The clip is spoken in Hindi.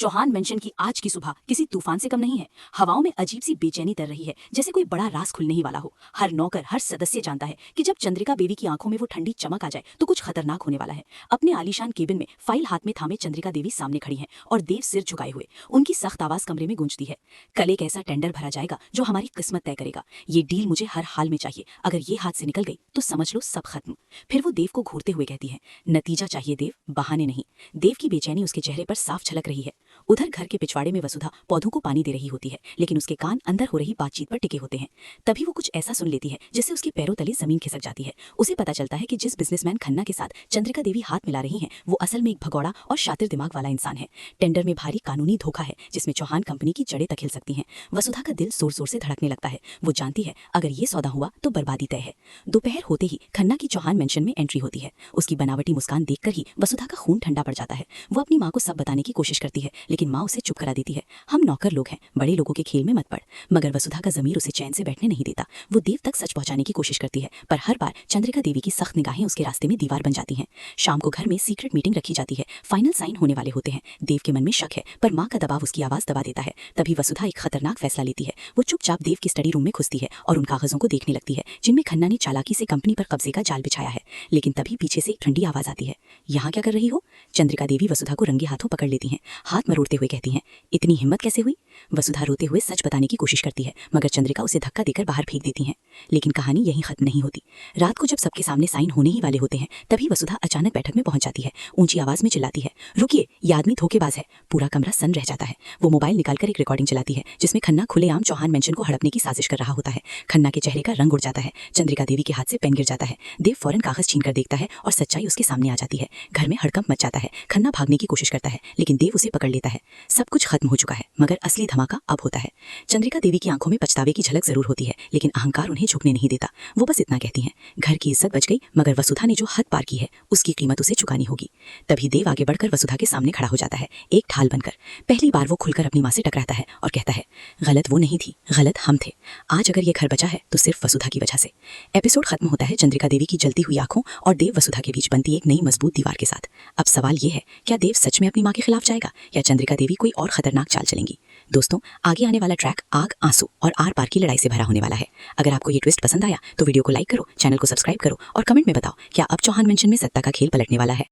चौहान मेंशन की आज की सुबह किसी तूफान से कम नहीं है। हवाओं में अजीब सी बेचैनी तर रही है, जैसे कोई बड़ा राज खुलने ही वाला हो। हर नौकर, हर सदस्य जानता है कि जब चंद्रिका देवी की आंखों में वो ठंडी चमक आ जाए तो कुछ खतरनाक होने वाला है। अपने आलीशान केबिन में फाइल हाथ में थामे चंद्रिका देवी सामने खड़ी हैं और देव सिर झुकाए हुए। उनकी सख्त आवाज कमरे में गूंजती है। कल एक ऐसा टेंडर भरा जाएगा जो हमारी किस्मत तय करेगा। ये डील मुझे हर हाल में चाहिए। अगर ये हाथ से निकल गई तो समझ लो सब खत्म। फिर वो देव को घूरते हुए कहती है, नतीजा चाहिए देव, बहाने नहीं। देव की बेचैनी उसके चेहरे पर साफ झलक रही है। उधर घर के पिछवाड़े में वसुधा पौधों को पानी दे रही होती है, लेकिन उसके कान अंदर हो रही बातचीत पर टिके होते हैं। तभी वो कुछ ऐसा सुन लेती है जिससे उसके पैरों तले जमीन खिसक जाती है। उसे पता चलता है कि जिस बिजनेसमैन खन्ना के साथ चंद्रिका देवी हाथ मिला रही हैं, वो असल में एक भगौड़ा और शातिर दिमाग वाला इंसान है। टेंडर में भारी कानूनी धोखा है जिसमें चौहान कंपनी की जड़ें तक हिल सकती हैं। वसुधा का दिल जोर जोर से धड़कने लगता है। वो जानती है अगर ये सौदा हुआ तो बर्बादी तय है। दोपहर होते ही खन्ना की चौहान मेंशन में एंट्री होती है। उसकी बनावटी मुस्कान देखकर ही वसुधा का खून ठंडा पड़ जाता है। वो अपनी माँ को सब बताने की कोशिश करती है, लेकिन माँ उसे चुप करा देती है। हम नौकर लोग हैं, बड़े लोगों के खेल में मत पड़। मगर वसुधा का ज़मीर उसे चैन से बैठने नहीं देता। वो देव तक सच पहुंचाने की कोशिश करती है, पर हर बार चंद्रिका देवी की सख्त निगाहें उसके रास्ते में दीवार बन जाती हैं। शाम को घर में सीक्रेट मीटिंग रखी जाती है। फाइनल साइन होने वाले होते हैं। देव के मन में शक है, पर माँ का दबाव उसकी आवाज़ दबा देता है। तभी वसुधा एक खतरनाक फैसला लेती है। वो चुपचाप देव की स्टडी रूम में घुसती है और उन कागजों को देखने लगती है जिनमें खन्ना ने चालाकी से कंपनी पर कब्जे का जाल बिछाया है। लेकिन तभी पीछे से एक ठंडी आवाज़ आती है, यहाँ क्या कर रही हो? चंद्रिका देवी वसुधा को रंगे हाथों पकड़ लेती हैं। हाथ मरोड़ते हुए कहती हैं, इतनी हिम्मत कैसे हुई? वसुधा रोते हुए सच बताने की कोशिश करती है, मगर चंद्रिका उसे धक्का देकर बाहर फेंक देती हैं। लेकिन कहानी यहीं खत्म नहीं होती। रात को जब सबके सामने साइन होने ही वाले होते हैं, तभी वसुधा अचानक बैठक में पहुंच जाती है। ऊंची आवाज में चिल्लाती है, रुकिए, ये आदमी धोखेबाज है। पूरा कमरा सन रह जाता है। वो मोबाइल निकालकर एक रिकॉर्डिंग चलाती है जिसमें खन्ना खुलेआम चौहान मेंशन को हड़पने की साजिश कर रहा होता है। खन्ना के चेहरे का रंग उड़ जाता है। चंद्रिका देवी के हाथ से पेन गिर जाता है। देव फौरन कागज छीनकर देखता है और सच्चाई उसके सामने आ जाती है। घर में हड़कंप मच जाता है। खन्ना भागने की कोशिश करता है, लेकिन देव उसे पकड़ लेता है। सब कुछ खत्म हो चुका है, मगर असली धमाका अब होता है। चंद्रिका देवी की आंखों में पछतावे की झलक जरूर होती है, लेकिन अहंकार उन्हें झुकने नहीं देता। वो बस इतना कहती हैं, घर की इज्जत बच गई, मगर वसुधा ने जो हद पार की है उसकी कीमत उसे चुकानी होगी। तभी देव आगे बढ़कर वसुधा के सामने खड़ा हो जाता है, एक ढाल बनकर। पहली बार वो खुलकर अपनी माँ से टकराता है और कहता है, गलत वो नहीं थी, गलत हम थे। आज अगर ये घर बचा है तो सिर्फ वसुधा की वजह से। एपिसोड खत्म होता है चंद्रिका देवी की जलती हुई आंखों और देव वसुधा के बीच बनती एक नई मजबूत दीवार के साथ। अब सवाल ये है, क्या देव सच में अपनी माँ के खिलाफ जाएगा या चंद्रिका देवी कोई और खतरनाक चाल चलेंगी? दोस्तों, आगे आने वाला ट्रैक आग, आंसू और आर पार की लड़ाई से भरा होने वाला है। अगर आपको ये ट्विस्ट पसंद आया तो वीडियो को लाइक करो, चैनल को सब्सक्राइब करो और कमेंट में बताओ, क्या अब चौहान मेंशन में सत्ता का खेल पलटने वाला है?